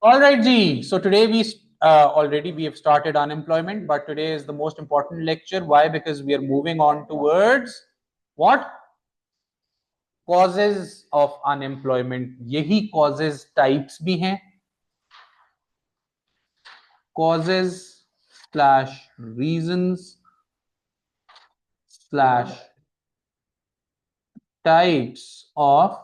All right, G. So today we have started unemployment, but today is the most important lecture. Why? Because we are moving on towards what? Causes of unemployment. यही causes types भी हैं. Causes slash reasons slash types of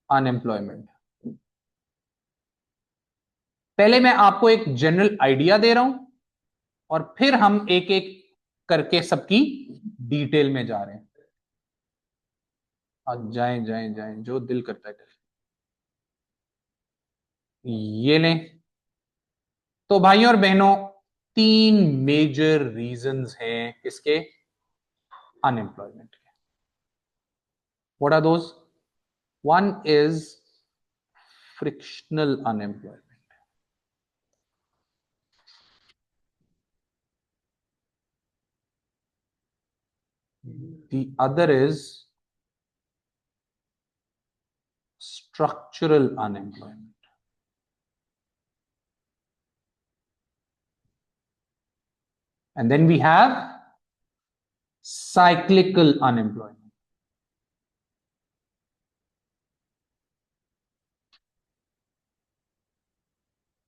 unemployment. पहले मैं आपको एक general idea दे रहा हूं और फिर हम एक एक करके सबकी डिटेल में जा रहे हैं. जाएं जाएं जाएं जो दिल करता है करें. ये लें. तो भाइयों और बहनों, तीन मेजर रीजंस हैं किसके? अनएम्प्लॉयमेंट के. What are those? One is frictional unemployment. The other is structural unemployment. And then we have cyclical unemployment.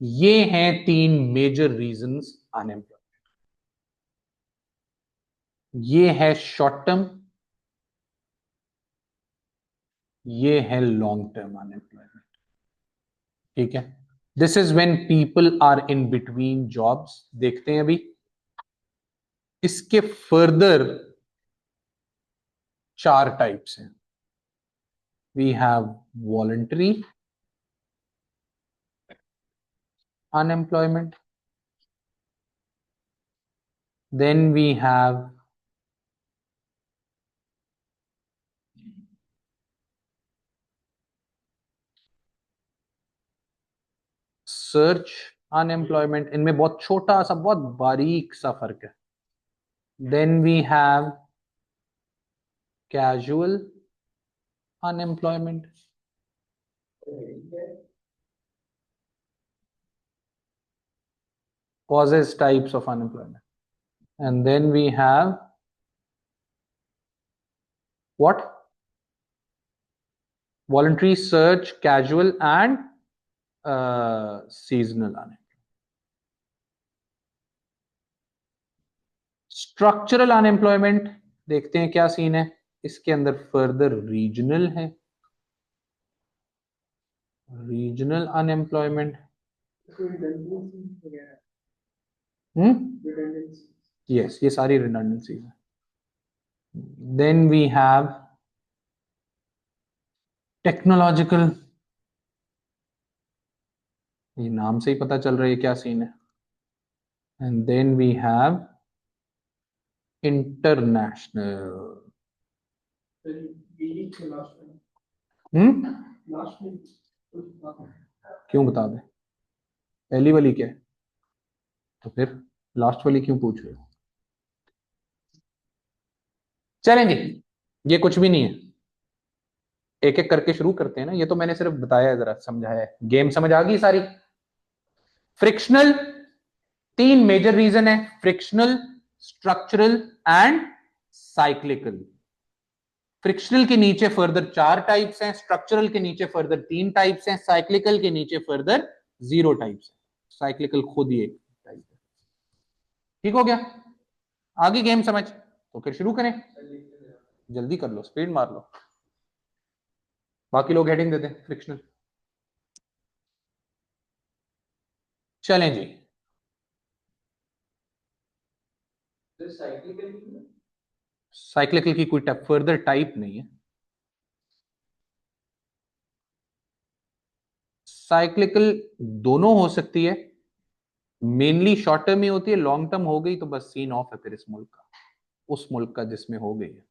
ये हैं तीन मेजर रीजंस अनएम्प्लॉयमेंट. ये है शॉर्ट टर्म, ये है लॉन्ग टर्म अनएम्प्लॉयमेंट. ठीक है. This is when people are in between jobs. देखते हैं अभी इसके फर्दर चार टाइप्स हैं. We have voluntary unemployment, then we have search unemployment. इनमें बहुत छोटा सा, बहुत बारीक सा फर्क है. Then we have casual unemployment, causes types of unemployment, and then we have what? Voluntary, search, casual, and seasonal unemployment. Structural unemployment देखते हैं क्या सीन है. इसके अंदर फर्दर रीजनल है. Regional unemployment. यस, ये सारी रिडंडेंसी है. Then we have technological. ये नाम से ही पता चल रहा है क्या सीन है. And then we have international. क्यों बता दे? पहली वाली क्या है? तो फिर लास्ट वाली क्यों पूछ रहे हो? चलेंगे, ये कुछ भी नहीं है. एक एक करके शुरू करते हैं ना. ये तो मैंने सिर्फ बताया है, जरा समझाया है. गेम समझ आ गई सारी. फ्रिक्शनल तीन मेजर रीजन है. Frictional, structural and cyclical. Frictional के नीचे फर्दर चार टाइप्स हैं, स्ट्रक्चरल के नीचे फर्दर तीन टाइप्स हैं, साइक्लिकल के नीचे फर्दर 0 टाइप्स हैं. साइक्लिकल खुद ही एक टाइप है. ठीक हो गया? आगे गेम समझ. तो फिर शुरू करें. जल्दी कर लो, स्पीड मार लो. बाकी लोग हेडिंग दे दें फ्रिक्शनल. चलें जी. साइक्लिकल की कोई फर्दर टाइप नहीं है. साइक्लिकल दोनों हो सकती है. मेनली शॉर्ट टर्म ही होती है. लॉन्ग टर्म हो गई तो बस सीन ऑफ है फिर इस मुल्क का, उस मुल्क का जिसमें हो गई है.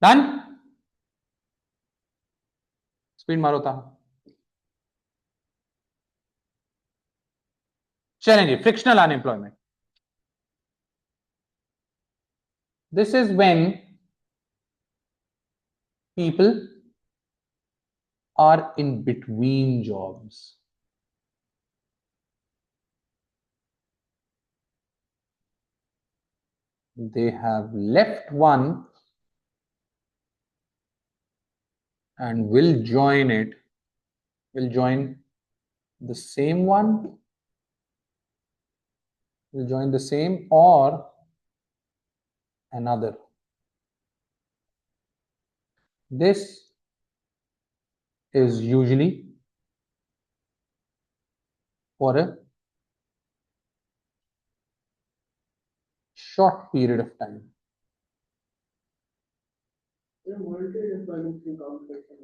डन. स्पीड मारो था. चलेंगे. Frictional unemployment. This is when people are in between jobs. They have left one and will join it, will join the same one, will join the same or another. This is usually for a short period of time. Volunteer employment की count करते हैं।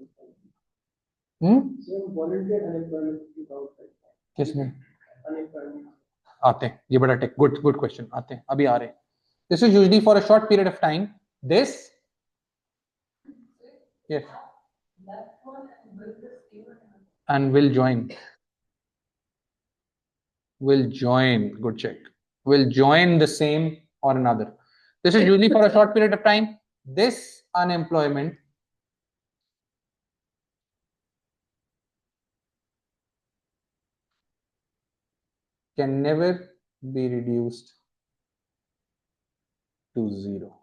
volunteer unemployment की count करते हैं। किसमें Unemployment आते हैं? ये बड़ा टेक गुड क्वेश्चन आते हैं, अभी आ रहे हैं. This is usually for a short period of time. This, yes, and will join. Good check. Will join the same or another. This is usually for a short period of time. This unemployment can never be reduced to zero.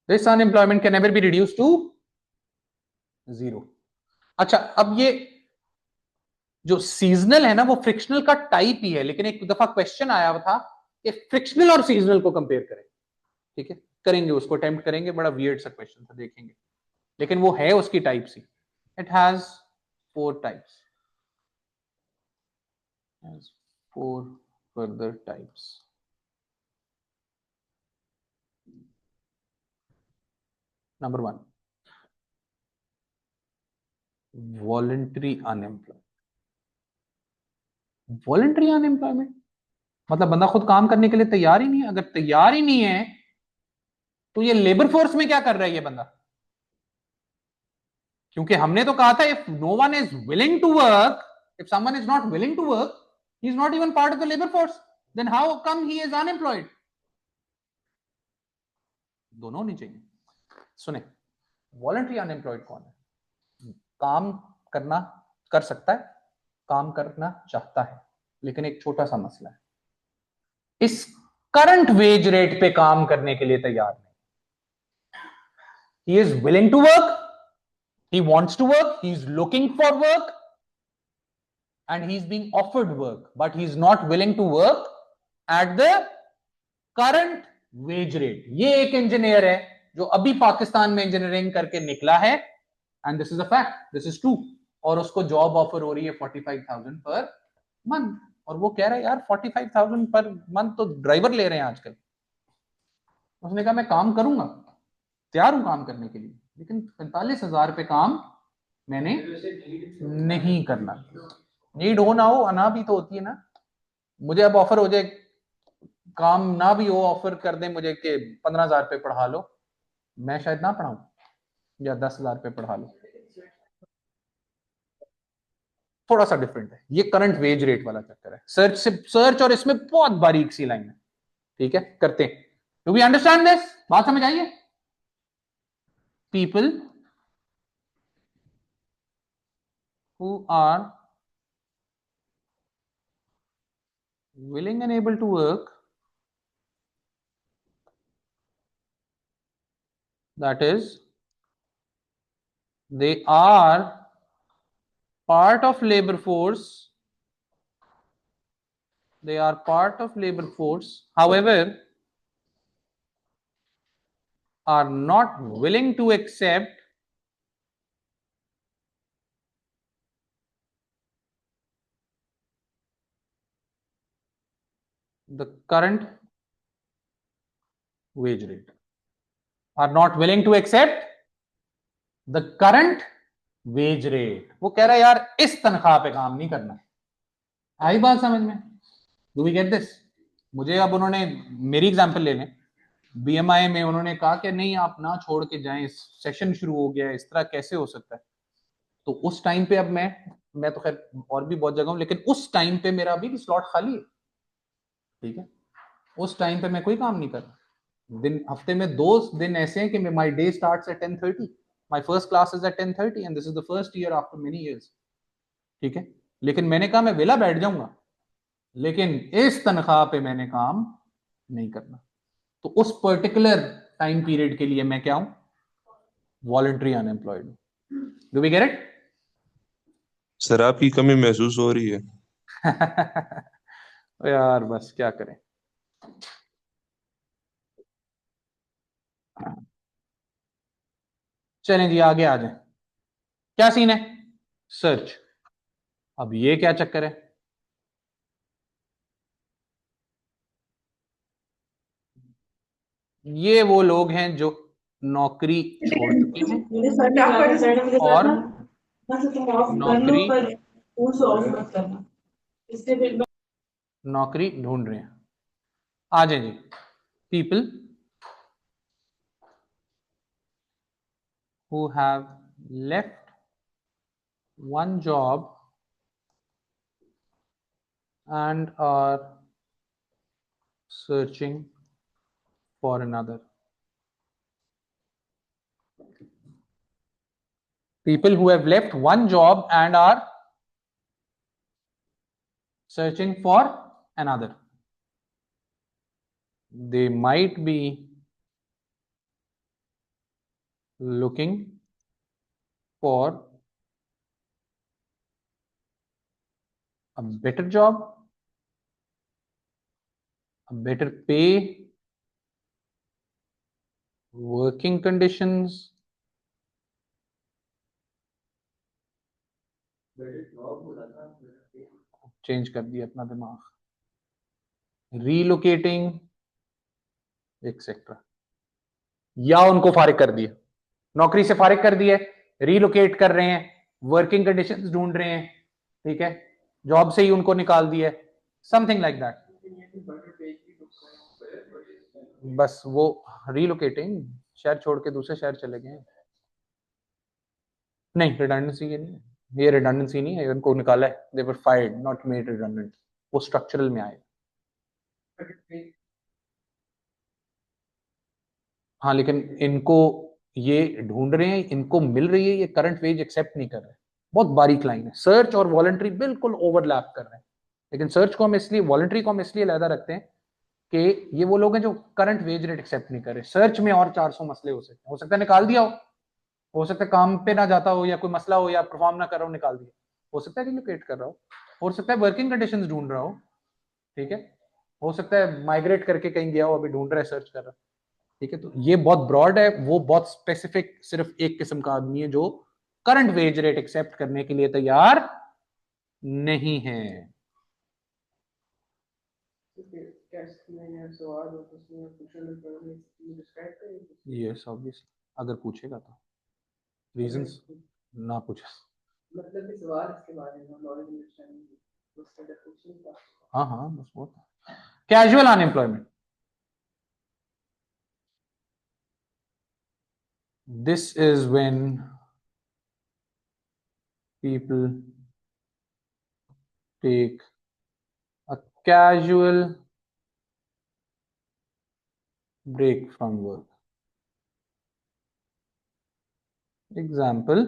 This unemployment can never be reduced to zero. अच्छा, अब ये जो seasonal है ना, वो frictional का type ही है, लेकिन एक दफा क्वेश्चन आया था कि फ्रिक्शनल और सीजनल को कंपेयर करें. ठीक है, करेंगे, उसको अटेम्प्ट करेंगे. बड़ा वियर्ड सा क्वेश्चन था, देखेंगे, लेकिन वो है उसकी टाइप सी. It has 4 types, has 4 further types. Number 1, voluntary unemployment. Voluntary unemployment मतलब बंदा खुद काम करने के लिए तैयार ही नहीं है. अगर तैयार ही नहीं है तो ये लेबर फोर्स में क्या कर रहा है ये बंदा? क्योंकि हमने तो कहा था if no one is willing to work, if someone is not willing to work, he is not even part of the labour force, then how come he is unemployed? दोनों होनी चाहिए. सुने, वॉलंटरी अनएम्प्लॉयड कौन है? काम करना कर सकता है, काम करना चाहता है, लेकिन एक छोटा सा मसला है, इस करंट वेज रेट पे काम करने के लिए तैयार नहीं. He is willing to work, he wants to work, he is looking for work, and he is being offered work, but he is not willing to work at the current wage rate. ये एक engineer है जो अभी पाकिस्तान में engineering करके निकला है, and this is a fact, this is true, और उसको जॉब ऑफर हो रही है 45,000 पर मंथ, और वो कह रहा है यार 45,000 पर मंथ तो ड्राइवर ले रहे हैं आजकल. उसने कहा मैं काम करूंगा, तैयार हूं काम करने के लिए, लेकिन 45,000 पे काम मैंने नहीं करना. नीड हो ना हो, अना भी तो होती है ना. मुझे अब ऑफर हो जाए, काम ना भी हो, ऑफर कर दे मुझे कि 15,000 पे पढ़ा लो, मैं शायद ना पढ़ाऊं, या 10,000 पे पढ़ा लो. थोड़ा सा डिफरेंट है, ये करंट वेज रेट वाला चक्कर है. सर्च और इसमें बहुत बारीक सी लाइन है. ठीक है, करते हैं. Do we understand this? बात समझ आई है? People who are willing and able to work, that is they are part of labor force, they are part of labor force, however are not willing to accept the current wage rate, are not willing to accept the current wage rate. वो कह रहा है यार इस तनख्वाह पे काम नहीं करना. आई बात समझ में? Do we get this? मुझे अब उन्होंने मेरी एग्जांपल ले लें, बीएमआई में उन्होंने कहा कि नहीं आप ना छोड़ के जाएं, सेशन शुरू हो गया है, इस तरह कैसे हो सकता है? तो उस टाइम पे अब मैं तो खैर और भी बहुत जगह हूं, लेकिन उस टाइम पे मेरा अभी भी स्लॉट खाली है. ठीक है, उस टाइम पे मैं कोई काम नहीं कर रहा, दिन हफ्ते में 2 दिन ऐसे हैं कि my day starts at 10:30, my first class is at 10:30 and this is the first year after many years, ठीक है। लेकिन मैंने कहा मैं वेला बैठ जाऊंगा, लेकिन इस तनख्वाह पे मैंने काम नहीं करना। तो उस पर्टिकुलर टाइम पीरियड के लिए मैं क्या हूं, वॉलंटरी अनएम्प्लॉयड हूं। Do we get it? Sir आपकी कमी महसूस हो रही है। यार बस क्या करें। चलें जी आगे आ जाए। क्या सीन है? सर्च। अब ये क्या चक्कर है? ये वो लोग हैं जो नौकरी छोड़ चुके हैं और नौकरी नौकरी ढूंढ रहे हैं। आ जाए जी। People who have left one job and are searching for another. People who have left one job and are searching for another. They might be looking for a better job, a better pay, working conditions. Change कर दिया अपना दिमाग। Relocating etcetera, या उनको फारिग कर दिया, नौकरी से फारिग कर दिया, रीलोकेट कर रहे हैं, वर्किंग कंडीशंस ढूंढ रहे हैं, ठीक है, जॉब से ही उनको निकाल दिया, समथिंग लाइक दैट। बस वो रीलोकेटिंग, शहर छोड़ के दूसरे शहर चले गए। नहीं, रिडंडेंसी ये नहीं है, ये रिडंडेंसी नहीं है, उनको निकाला है, दे वर फायर्ड नॉट मेड रिडंडेंट, वो स्ट्रक्चरल में आए। हाँ लेकिन इनको ये ढूंढ रहे हैं, इनको मिल रही है, ये करंट वेज एक्सेप्ट नहीं कर रहे। बहुत बारीक लाइन है, सर्च और वॉलंटरी बिल्कुल ओवरलैप कर रहे हैं। लेकिन सर्च को हम इसलिए, वॉलंटरी को हम इसलिए अलग रखते हैं कि ये वो लोग हैं जो करंट वेज रेट एक्सेप्ट नहीं कर रहे। सर्च में और 400 मसले हो सकता है निकाल दिया हो सकता है काम पे ना जाता हो, या कोई मसला हो, या परफॉर्म ना कर रहा हो, निकाल दिया, हो सकता है रिलोकेट कर रहा हो सकता है वर्किंग कंडीशंस ढूंढ रहा हो, ठीक है, हो सकता है माइग्रेट करके कहीं गया हो, अभी ढूंढ रहा है, सर्च कर रहा है, ठीक है। तो ये बहुत ब्रॉड है, वो बहुत स्पेसिफिक, सिर्फ एक किस्म का आदमी है जो करंट वेज रेट एक्सेप्ट करने के लिए तैयार नहीं है। यस ऑब्वियसली, अगर पूछेगा तो, रीजंस ना पूछे, मतलब कि सवाल इसके बारे में नॉलेज अंडरस्टैंडिंग उससे जब पूछेगा। हाँ हाँ बस वो casual unemployment, this is when people take a casual break from work. Example,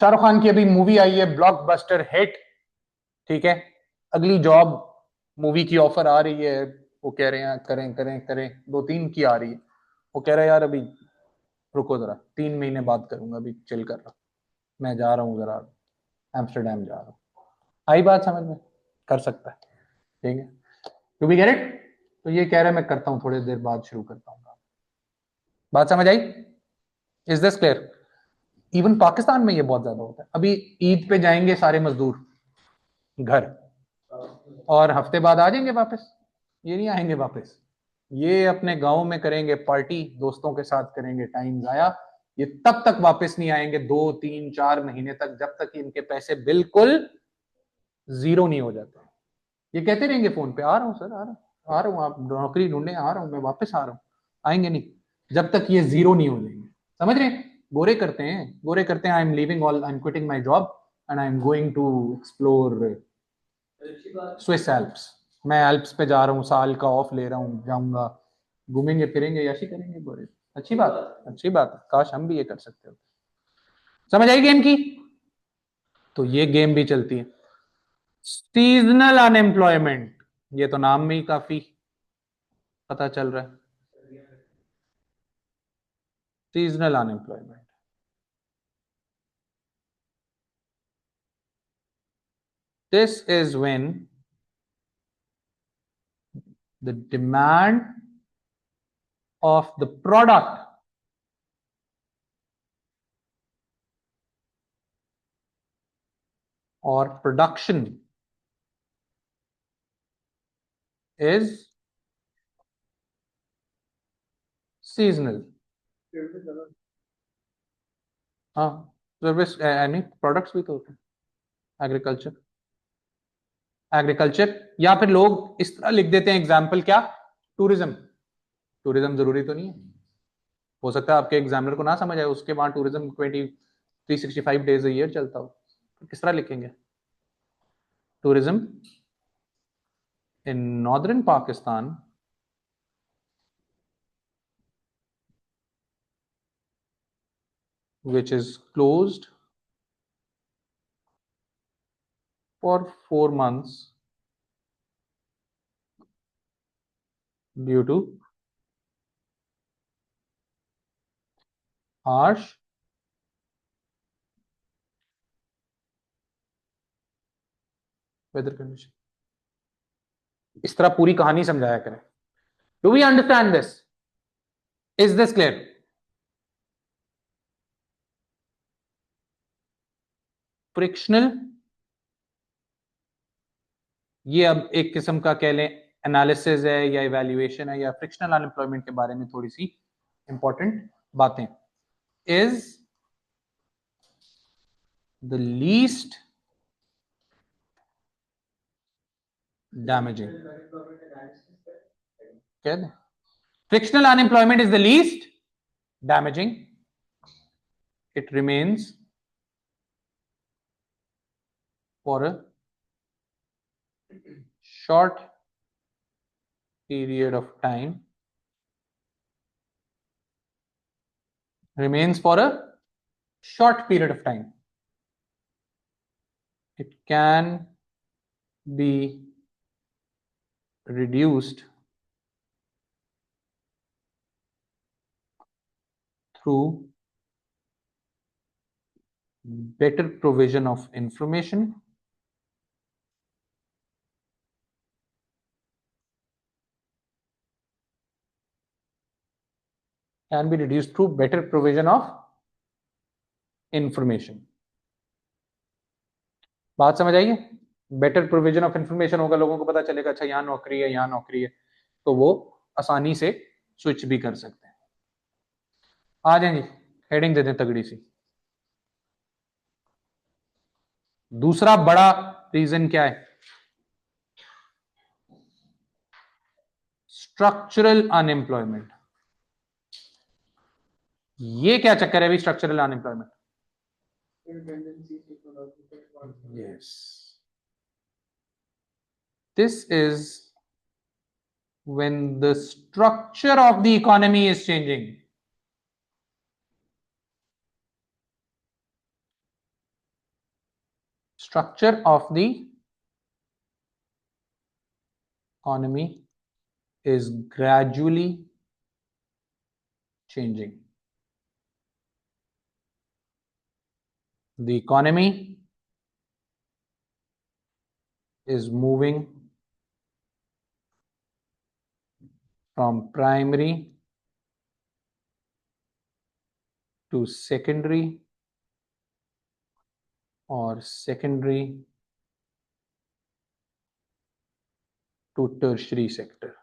Shahrukh Khan की अभी मूवी आई है ब्लॉकबस्टर हिट, ठीक है, अगली जॉब मूवी की ऑफर आ रही है, वो कह रहे हैं करें करें करें, 2-3 की आ रही है, वो कह रहा है यार अभी रुको जरा, 3 महीने बाद करूंगा, अभी चिल कर रहा, मैं जा रहा हूँ जरा एम्स्टरडेम जा रहा हूँ। आई बात समझ में? कर सकता है, ठीक है, टू बी गेट इट। तो ये कह रहा है मैं करता हूँ, थोड़ी देर बाद शुरू करता हूँ। बात समझ आई? Is this clear? Even Pakistan में ये बहुत ज्यादा होता है। अभी ईद पे जाएंगे सारे मजदूर घर, और हफ्ते बाद आ जाएंगे वापस, ये नहीं आएंगे वापस, ये अपने गांव में करेंगे पार्टी, दोस्तों के साथ करेंगे टाइम जाया, ये तब तक वापस नहीं आएंगे 2-3-4 महीने तक, जब तक इनके पैसे बिल्कुल जीरो नहीं हो जाते। ये कहते रहेंगे फोन पे, आ रहा हूँ सर, आ रहा हूँ, आप नौकरी ढूंढने आ रहा हूँ, मैं वापस आ रहा हूँ, आएंगे नहीं जब तक ये जीरो नहीं हो जाएंगे। समझ रहे हैं? गोरे करते हैं, I am leaving all, I am quitting my job and I am going to explore अच्छी बात। स्विस एल्प्स, मैं एल्प्स पे जा रहा हूँ, साल का ऑफ ले रहा हूँ, जाऊंगा, घूमेंगे फिरेंगे, यशी करेंगे बोले। अच्छी बात, अच्छी बात है, काश हम भी ये कर सकते हो। समझ आई गेम की? तो ये गेम भी चलती है। सीजनल अनएम्प्लॉयमेंट, ये तो नाम में ही काफी पता चल रहा है। Seasonal unemployment, this is when the demand of the product or production is seasonal. हाँ, सर्विस यानी प्रोडक्ट्स भी तो होते हैं। एग्रीकल्चर, एग्रीकल्चर, या फिर लोग इस तरह लिख देते हैं एग्जाम्पल क्या, टूरिज्म। टूरिज्म जरूरी तो नहीं है, हो सकता है आपके एग्जामिनर को ना समझ आए, उसके वहां टूरिज्म 365 डेज अ ईयर चलता हो, तो किस तरह लिखेंगे? Tourism in northern Pakistan which is closed for 4 months due to harsh weather condition। इस तरह पूरी कहानी समझाया करें। Do we understand this? Is this clear? Frictional, ये अब एक किस्म का कह लें एनालिसिस है या इवैल्यूएशन है, या फ्रिक्शनल अनएम्प्लॉयमेंट के बारे में थोड़ी सी इंपॉर्टेंट बातें। इज द लीस्ट डैमेजिंग, कह दें frictional unemployment is the least damaging, it remains for a short period of time, remains for a short period of time. It can be reduced through better provision of information, can be reduced through better provision of information। बात समझ आइए? Better provision of information होगा, लोगों को पता चलेगा अच्छा यहाँ नौकरी है, यहाँ नौकरी है, तो वो आसानी से स्विच भी कर सकते हैं। आ जाए जी, हेडिंग दे दें तगड़ी सी। दूसरा बड़ा रीजन क्या है? Structural unemployment. ये क्या चक्कर है अभी structural unemployment? Yes, this is when the structure of the economy is changing। Structure of the economy is gradually changing। The economy is moving from primary to secondary or secondary to tertiary sector।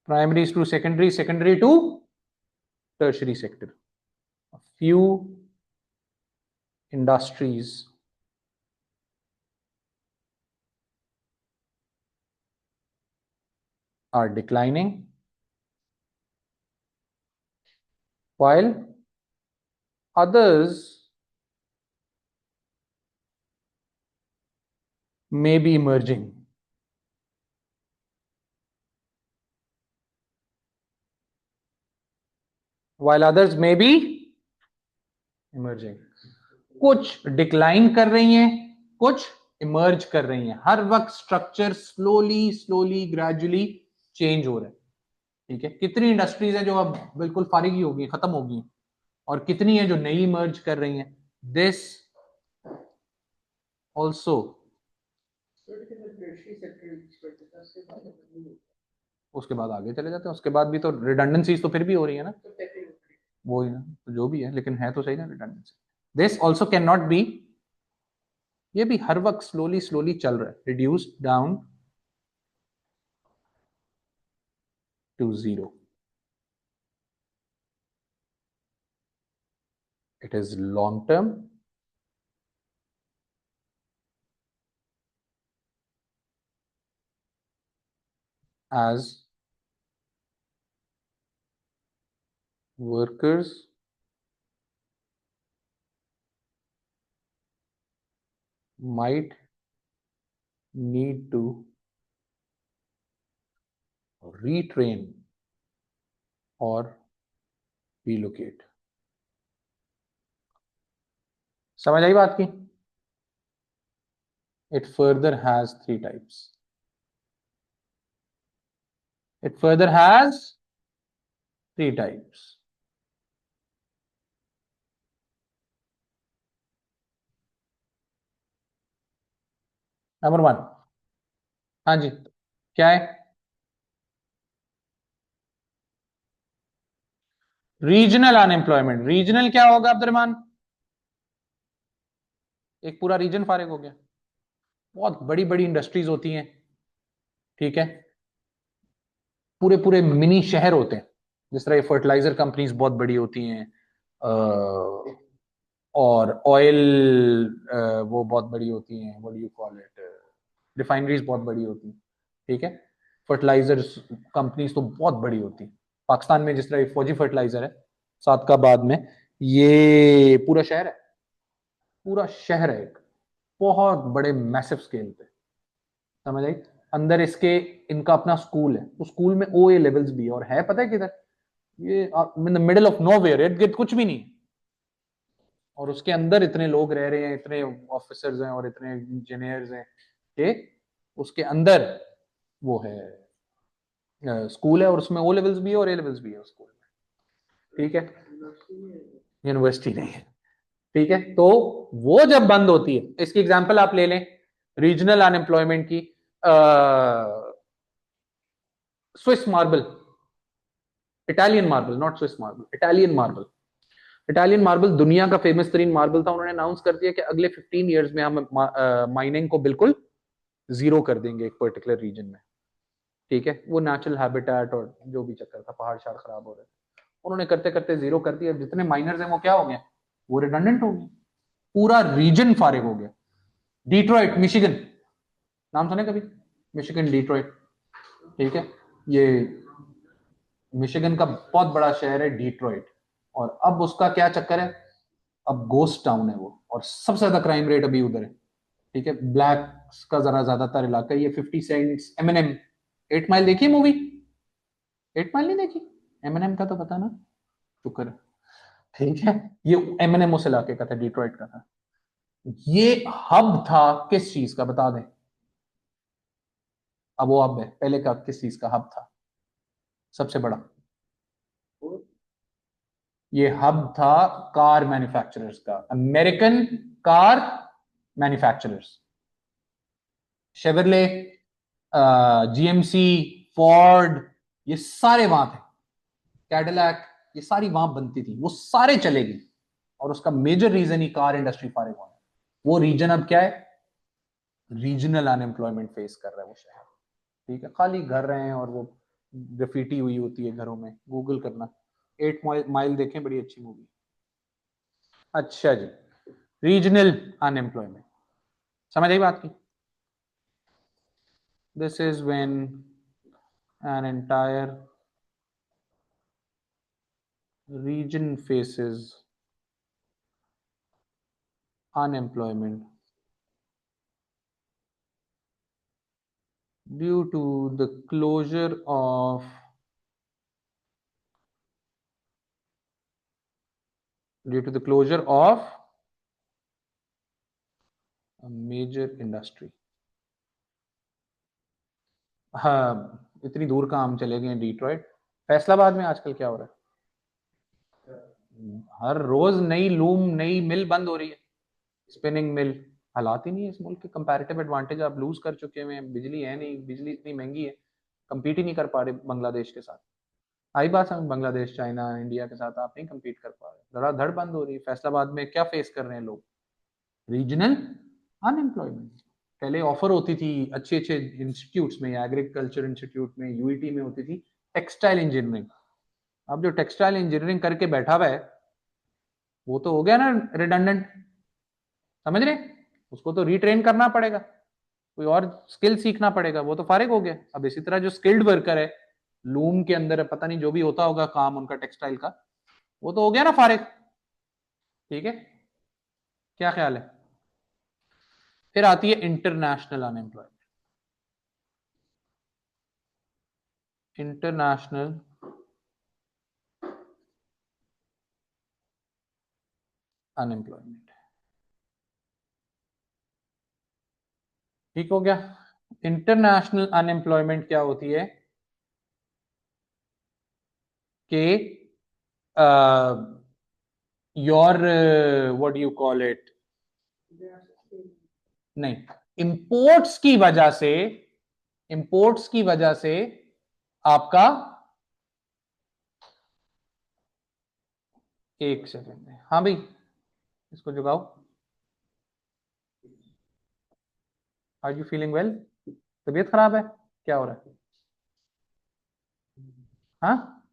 Primaries to secondary, secondary to tertiary sector। A few industries are declining while others may be emerging. While others may be emerging. कुछ decline कर रही हैं, कुछ emerge कर रही हैं. हर वक्त structure slowly gradually change हो रहा है. ठीक है, कितनी इंडस्ट्रीज हैं जो अब बिल्कुल फारिग ही होगी, खत्म होगी, और कितनी है जो नई इमर्ज कर रही हैं. This also. उसके बाद आगे चले जाते हैं, उसके बाद भी तो रिडंडेंसीज तो फिर भी हो रही है ना, वो ही ना, तो जो भी है, लेकिन है तो सही ना redundancy. This also can not be. ये भी हर वक्त स्लोली चल रहा है. Reduce down to 0. It is long term. As workers might need to retrain or relocate. समझ आई बात की? It further has 3 types. It further has 3 types. Number 1. हाँ जी, क्या है? Regional unemployment. रीजनल क्या होगा अब्दुर्रहमान? एक पूरा रीजन फारिग हो गया. बहुत बड़ी बड़ी इंडस्ट्रीज होती हैं, ठीक है, पूरे पूरे मिनी शहर होते हैं. जिस तरह फर्टिलाइजर कंपनीज बहुत बड़ी होती हैं, और ऑयल वो बहुत बड़ी होती हैं, what do you call it, refineries बहुत बड़ी होती हैं. ठीक है, फर्टिलाइजर कंपनीज तो बहुत बड़ी होती हैं. पाकिस्तान में जिस तरह फौजी फर्टिलाइजर है सादकाबाद में, ये पूरा शहर है, पूरा शहर है एक बहुत बड़े मैसिव स्केल पे. समझ आई? अंदर इसके इनका अपना स्कूल है, उस स्कूल में ओए लेवल्स भी है, और है पता है किधर? ये in the middle of nowhere, इर्द गिर्द कुछ भी नहीं, और उसके अंदर इतने लोग रह रहे हैं, इतने ऑफिसर्स हैं और इतने इंजीनियर्स हैं कि उसके अंदर वो है स्कूल है, और उसमें ओ लेवल्स भी है और ए लेवल्स भी है उस स्कूल में. ठीक है, यूनिवर्सिटी नहीं है. ठीक है, तो वो जब बंद होती है, इसकी एग्जांपल आप ले लें रीजनल अनएम्प्लॉयमेंट की. Swiss marble, Italian marble, not Swiss marble, Italian marble. Italian marble दुनिया का फेमस तरीन मार्बल था. उन्होंने अनाउंस कर दिया कि अगले 15 इयर्स में हम माइनिंग को बिल्कुल जीरो कर देंगे एक पर्टिकुलर रीजन में. ठीक है, वो नेचुरल हैबिटेट और जो भी चक्कर था, पहाड़ शहाड़ खराब हो रहे थे, उन्होंने करते करते जीरो कर दिया. जितने माइनर्स हैं वो क्या हो गए? वो रिडंडेंट हो गए, पूरा रीजन फारिग हो गया. डिट्रॉइट मिशिगन, नाम सुने कभी? Michigan, Detroit. ठीक है, ये मिशिगन का बहुत बड़ा शहर है डिट्रॉइट, और अब उसका क्या चक्कर है? अब गोस्ट टाउन है वो, और सबसे ज्यादा क्राइम रेट अभी उधर है. ठीक है, ब्लैक का जरा ज्यादातर इलाका. ये 50 सेंट्स, एमएनएम, 8 माइल देखी मूवी? 8 माइल नहीं देखी? एमएनएम का तो पता ना, शुक्र है. ठीक है, ये एमएनएम उस इलाके का था, डिट्रॉइट का था. ये हब था किस चीज का, बता दें? अब वो हब है, पहले का किस चीज का हब था सबसे बड़ा? ये हब था कार मैन्युफैक्चरर्स का, American car manufacturers. Chevrolet, GMC, Ford, ये सारे वहां थे. कैडिलैक, ये सारी वहां बनती थी, वो सारे चलेगी. और उसका मेजर रीजन ही कार इंडस्ट्री फारिग होना. वो रीजन अब क्या है? रीजनल अनएम्प्लॉयमेंट फेस कर रहा है वो शहर. ठीक है, खाली घर रहे हैं और वो ग्राफिटी हुई होती है घरों में. गूगल करना, 8 माइल देखें, बड़ी अच्छी मूवी. अच्छा जी, रीजनल अनएम्प्लॉयमेंट. समझ आई बात की? This is when an entire region faces unemployment due to the closure of a major industry। हाँ, इतनी दूर का हम चले गए डिट्रॉइट। फैसलाबाद में आजकल क्या हो रहा है? हर रोज नई लूम, नई मिल बंद हो रही है, स्पिनिंग मिल। हालात ही नहीं है इस मुल्क के, कंपैरेटिव एडवांटेज आप लूज कर चुके हुए हैं, बिजली है नहीं, बिजली इतनी महंगी है, compete ही नहीं कर पा रहे बांग्लादेश के साथ। आई बात समझ, बांग्लादेश, चाइना, इंडिया के साथ आप नहीं compete कर पा रहे, धड़ाधड़ बंद हो रही है। फैसलाबाद में क्या फेस कर रहे हैं लोग? Regional unemployment. पहले ऑफर होती थी अच्छे अच्छे इंस्टीट्यूट्स में, एग्रीकल्चर इंस्टीट्यूट में, यूईटी में होती थी टेक्सटाइल इंजीनियरिंग। अब जो टेक्सटाइल इंजीनियरिंग करके बैठा हुआ है वो तो हो गया ना रिडंडेंट, समझ रहे? उसको तो रिट्रेन करना पड़ेगा, कोई और स्किल सीखना पड़ेगा, वो तो फारिग हो गया। अब इसी तरह जो स्किल्ड वर्कर है लूम के अंदर, पता नहीं जो भी होता होगा काम उनका टेक्सटाइल का, वो तो हो गया ना फारिग। ठीक है, क्या ख्याल है? फिर आती है इंटरनेशनल अनएम्प्लॉयमेंट। इंटरनेशनल अनएम्प्लॉयमेंट, ठीक हो गया। इंटरनेशनल अनएम्प्लॉयमेंट क्या होती है कि your what you call it, नहीं, इंपोर्ट्स की वजह से, इंपोर्ट्स की वजह से आपका, एक सेकंड में, हाँ भाई इसको जगाओ। Are you feeling well? तबीयत खराब है? क्या हो रहा है? हाँ,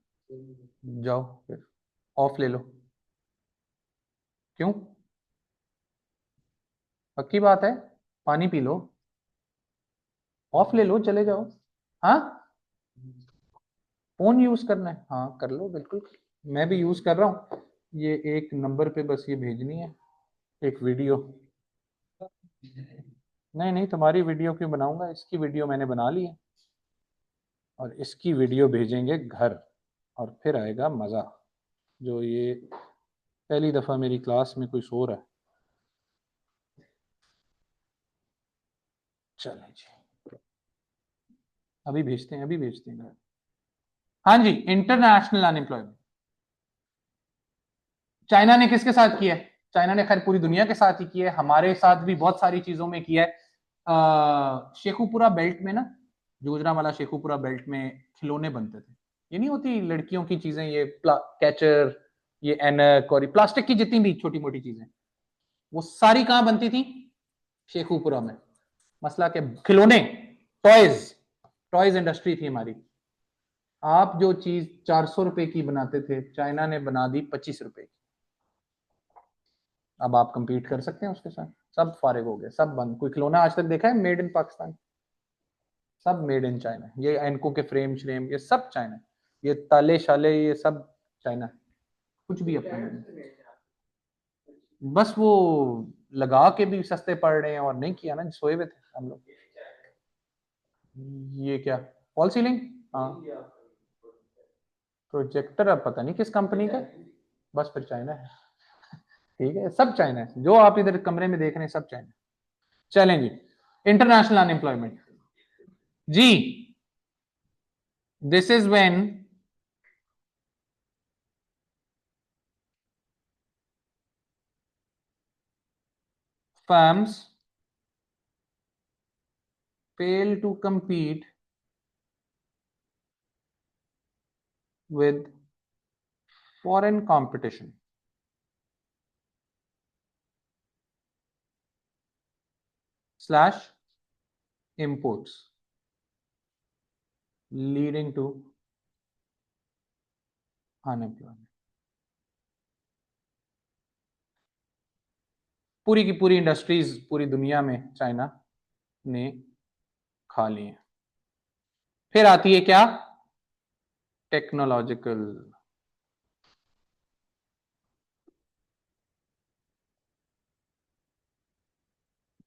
जाओ फिर ऑफ ले लो। क्यों? पक्की बात है? पानी पी लो, ऑफ ले लो, चले जाओ। हाँ, फोन यूज करना है, हाँ कर लो बिल्कुल, मैं भी यूज कर रहा हूँ। ये एक नंबर पे बस ये भेजनी है एक वीडियो। नहीं नहीं, तुम्हारी वीडियो क्यों बनाऊंगा, इसकी वीडियो मैंने बना ली है और इसकी वीडियो भेजेंगे घर, और फिर आएगा मजा। जो ये पहली दफा मेरी क्लास में कोई सो रहा है। चले जी, अभी भेजते हैं, अभी भेजते हैं घर। हाँ जी, इंटरनेशनल अनएम्प्लॉयमेंट चाइना ने किसके साथ किया है? चाइना ने खैर पूरी दुनिया के साथ ही किया है, हमारे साथ भी बहुत सारी चीजों में किया है। शेखुपुरा बेल्ट में ना, गुजरांवाला शेखुपुरा बेल्ट में खिलौने बनते थे। ये नहीं होती लड़कियों की चीजें, ये कैचर, ये एनक, और ये प्लास्टिक की जितनी भी छोटी मोटी चीजें, वो सारी कहां बनती थी? शेखुपुरा में। मसला के खिलौने, टॉयज, टॉयज इंडस्ट्री थी हमारी। आप जो चीज 400 रुपए की बनाते थे, चाइना ने बना दी 25 रुपए की। अब आप कंपीट कर सकते हैं उसके साथ? सब फारिग हो गए, सब बंद। कोई खिलौना आज तक देखा है मेड इन पाकिस्तान? सब मेड इन चाइना। ये एनको के फ्रेम श्रेम ये सब चाइना, ये ताले शाले ये सब चाइना, कुछ भी अपना नहीं। बस वो लगा के भी सस्ते पड़ रहे हैं, और नहीं किया ना, सोए हुए थे हम लोग। ये क्या, फॉल सीलिंग? हाँ, प्रोजेक्टर अब पता नहीं किस कंपनी का, बस फिर चाइना है। ठीक है, सब चाइना है, जो आप इधर कमरे में देख रहे हैं सब चाइना। चलें जी, इंटरनेशनल अनएम्प्लॉयमेंट जी, this is when firms fail to compete with foreign competition slash imports, leading to unemployment। पूरी की पूरी इंडस्ट्रीज पूरी दुनिया में चाइना ने खा ली है। फिर आती है क्या? टेक्नोलॉजिकल।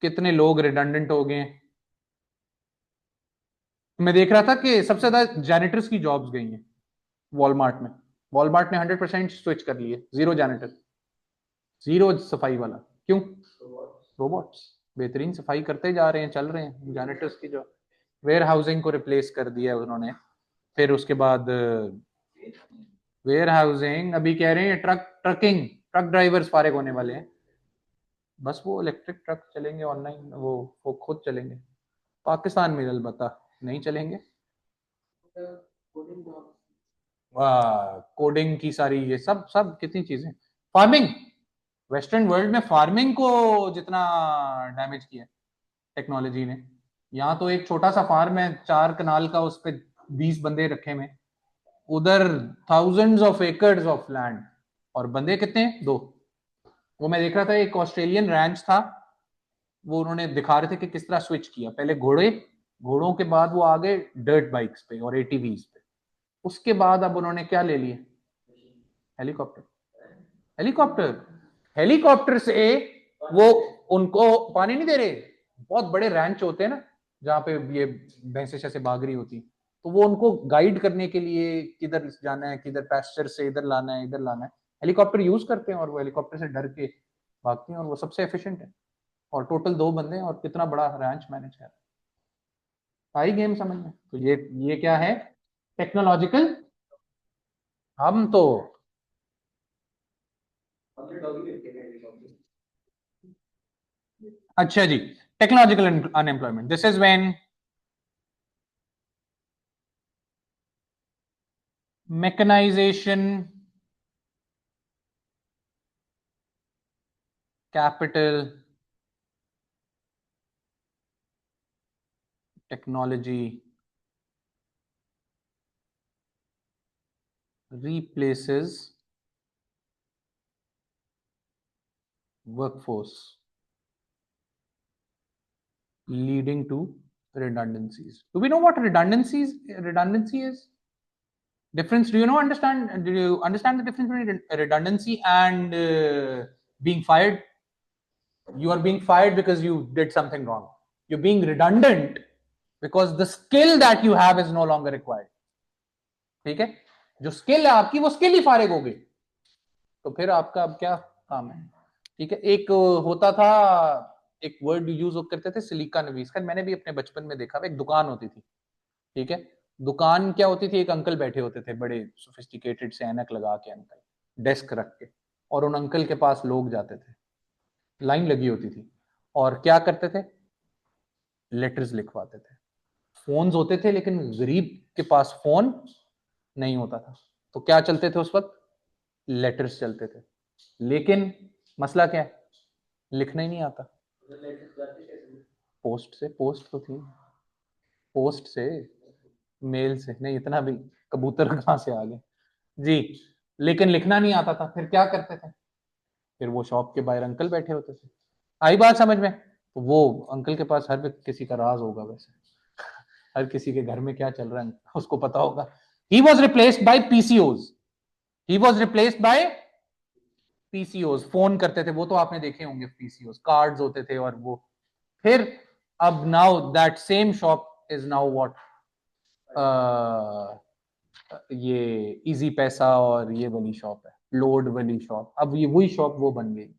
कितने लोग रिडंडेंट हो गए। मैं देख रहा था कि सबसे ज्यादा जैनिटर्स की जॉब्स गई हैं वॉलमार्ट में। वॉलमार्ट ने 100% स्विच कर लिए, जीरो जैनिटर, जीरो सफाई वाला। क्यों? रोबोट्स बेहतरीन सफाई करते जा रहे हैं, चल रहे हैं। जैनिटर्स की जो वेयर हाउसिंग को रिप्लेस कर दिया उन्होंने। फिर उसके बाद वेयर हाउसिंग अभी कह रहे हैं ट्रक ड्राइवर्स फारिग होने वाले हैं। बस वो इलेक्ट्रिक ट्रक चलेंगे ऑनलाइन, वो खुद चलेंगे। पाकिस्तान में अलबत्ता नहीं चलेंगे। कोडिंग की सारी ये सब सब कितनी चीजें। फार्मिंग, वेस्टर्न वर्ल्ड में फार्मिंग को जितना डैमेज किया टेक्नोलॉजी ने। यहाँ तो एक छोटा सा फार्म है 4 कनाल का, उस पर 20 बंदे रखे हुए। उधर thousands of acres of land, और बंदे कितने हैं? 2। वो मैं देख रहा था, एक ऑस्ट्रेलियन रैंच था, वो उन्होंने दिखा रहे थे कि किस तरह स्विच किया। पहले घोड़ों के बाद वो आ गए डर्ट बाइक्स पे और एटीवीज पे। उसके बाद अब उन्होंने क्या ले लिए? हेलीकॉप्टर। हेलीकॉप्टर हेलीकॉप्टर से वो उनको पानी नहीं दे रहे। बहुत बड़े रैंच होते हैं ना जहाँ पे ये भैंसे शैसे भाग रही होती, तो वो उनको गाइड करने के लिए किधर जाना है, किधर पैस्चर से इधर लाना है, इधर लाना है, हेलीकॉप्टर यूज करते हैं। और वो हेलीकॉप्टर से डर के भागती हैं, और वो सबसे एफिशिएंट है। और टोटल 2 बंदे हैं और कितना बड़ा रैंच मैनेज कर रहे हैं। आई गेम समझ में? तो ये क्या है? टेक्नोलॉजिकल। हम तो अच्छा जी, technological unemployment, this is when mechanization, capital, technology replaces workforce, leading to redundancies. Do we know what redundancy is? Difference? Do you understand? Do you understand the difference between redundancy and being fired? You are being fired because you did something wrong. You're being redundant because the skill that you have is no longer required. ठीक है? जो skill है आपकी, वो skill ही फारिग हो गई, तो फिर आपका अब क्या काम है? ठीक है। एक होता था, एक वर्ड यूज करते थे, सिलिका नवीस का। मैंने भी अपने बचपन में देखा। एक दुकान होती थी, ठीक है। दुकान क्या होती थी? एक अंकल बैठे होते थे, बड़े सोफिस्टिकेटेड से ऐनक लगा के अंकल, डेस्क रख के, और उन अंकल के पास लोग जाते थे, लाइन लगी होती थी, और क्या करते थे? लेटर्स लिखवाते थे। फोन्स होते थे, लेकिन गरीब के पास फोन नहीं होता था, तो क्या चलते थे उस वक्त? लेटर्स चलते थे। लेकिन मसला क्या है? लिखना ही नहीं आता। पोस्ट से, पोस्ट तो थी, पोस्ट से, मेल से नहीं, इतना भी कबूतर कहां से आ गए जी। लेकिन लिखना नहीं आता था, फिर क्या करते थे? फिर वो शॉप के बाहर अंकल बैठे होते थे। आई बात समझ में? तो वो अंकल के पास हर किसी का राज होगा वैसे, हर किसी के घर में क्या चल रहा है उसको पता होगा। He was replaced by PCOS. He was replaced by PCOS. Phone करते थे वो, तो आपने देखे होंगे पीसीओज, कार्ड्स होते थे, और वो फिर अब now that same shop is now what, ये इजी पैसा और ये वाली शॉप है, लोड वाली शॉप। अब ये वही शॉप वो बन गई,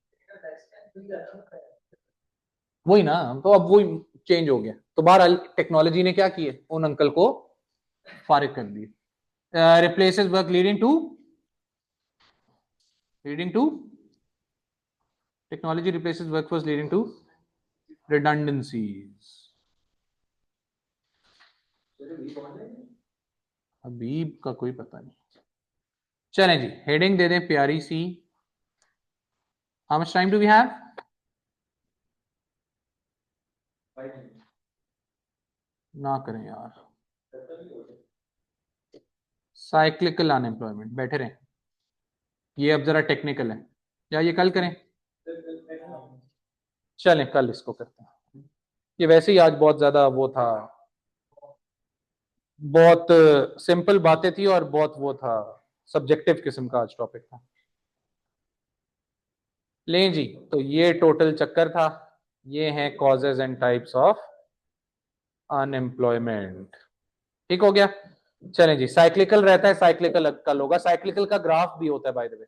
वही ना। तो अब वही चेंज हो गया। तो बहरहाल टेक्नोलॉजी ने क्या किए? उन अंकल को फारिग कर दिए। Replaces work leading to technology replaces workforce leading to redundancies. हबीब का कोई पता नहीं। चलें जी, हेडिंग दे दें प्यारी सी। How much time do we have? ना करें यार, साइक्लिकल अनएम्प्लॉयमेंट, बैठे रहें। ये अब जरा टेक्निकल है, या ये कल करें? चलें कल इसको करते हैं। ये वैसे ही आज बहुत ज्यादा वो था, बहुत सिंपल बातें थी, और बहुत वो था, सब्जेक्टिव किस्म का आज टॉपिक था। लें जी, तो ये टोटल चक्कर था। ये हैं causes and types of unemployment. ठीक हो गया। चलें जी, साइक्लिकल रहता है, साइक्लिकल कल होगा, साइक्लिकल का ग्राफ भी होता है बाय द वे।